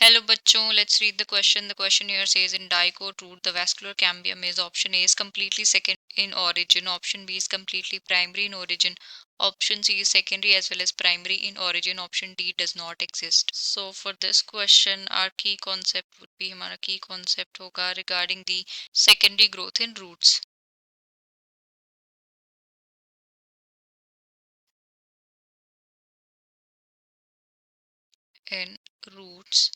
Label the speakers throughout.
Speaker 1: Hello बच्चों, let's read the question. The question here says in dicot root the vascular cambium is option A is completely second in origin, option B is completely primary in origin, option C is secondary as well as primary in origin, option D does not exist. So for this question our key concept would be हमारा key concept होगा regarding the secondary growth in roots. In roots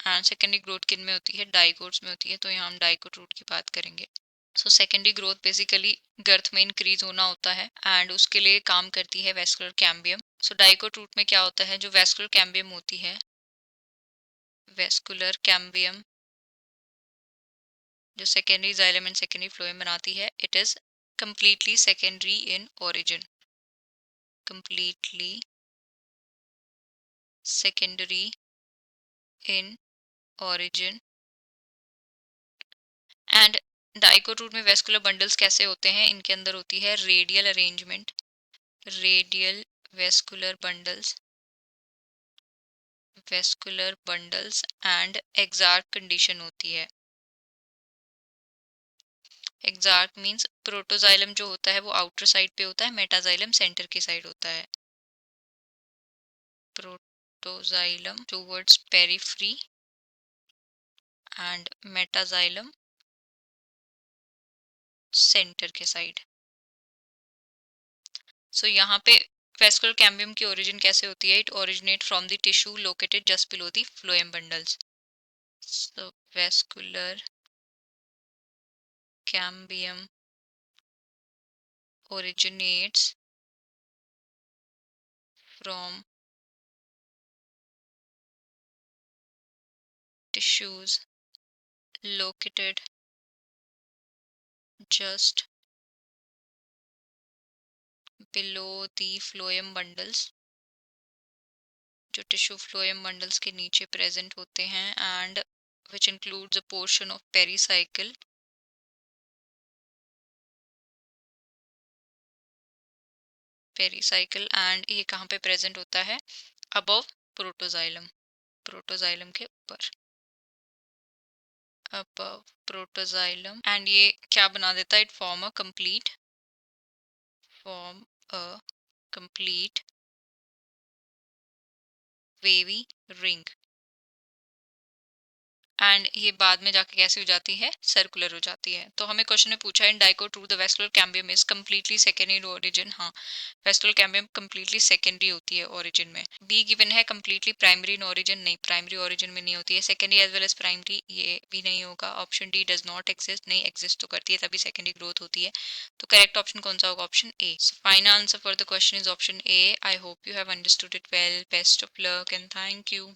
Speaker 1: and secondary growth किन में होती है, dicots में होती है, तो यहाँ हम डाइकोट रूट की बात करेंगे. So secondary growth basically girth में इंक्रीज होना होता है एंड उसके लिए काम करती है vascular cambium. So dicot root में क्या होता है, जो वेस्कुलर कैम्बियम होती है, वेस्कुलर कैम्बियम जो secondary xylem and secondary phloem बनाती है, it is completely secondary in origin, completely secondary in origin. And dicot root में वेस्कुलर बंडल्स कैसे होते हैं, इनके अंदर होती है radial arrangement, radial vascular bundles and exarch condition होती है. एक्सार्क मींस प्रोटोजाइलम जो होता है वो आउटर साइड पे होता है, मेटाजाइलम सेंटर की साइड होता है. Protoxylem towards periphery and metaxylem centre के साइड. सो यहाँ पे वेस्कुलर कैम्बियम की ओरिजिन कैसे होती है, it originate from the tissue located just below the phloem bundles. So vascular cambium originates from tissues located just below the phloem bundles, जो tissue phloem bundles के नीचे प्रेजेंट होते हैं, and which includes a portion of pericycle, and ये कहाँ पे present होता है, अबव प्रोटोजाइलम, प्रोटोजाइलम के ऊपर, अबव प्रोटोजाइलम. एंड ये क्या बना देता है, it form a complete wavy ring. And ये बाद में जाके कैसी हो जाती है, सर्कुलर हो जाती है. तो हमें क्वेश्चन में पूछा है in dicot root the vascular cambium is completely secondary in origin. हाँ, वेस्कुलर कैम्बियम कम्प्लीटली सेकेंडरी होती है ओरिजिन में. बी गिवन है कम्प्लीटली प्राइमरी इन ओरिजिन, नहीं, प्राइमरी ओरिजिन में नहीं होती है. Secondary as well as primary, ये भी नहीं होगा. Option D does not exist, नहीं एग्जिस्ट तो करती है तभी सेकेंडरी ग्रोथ होती है. तो करेक्ट ऑप्शन कौन सा होगा, option A. Final answer for the question is option A. I hope you have understood it well. Best of luck and thank you.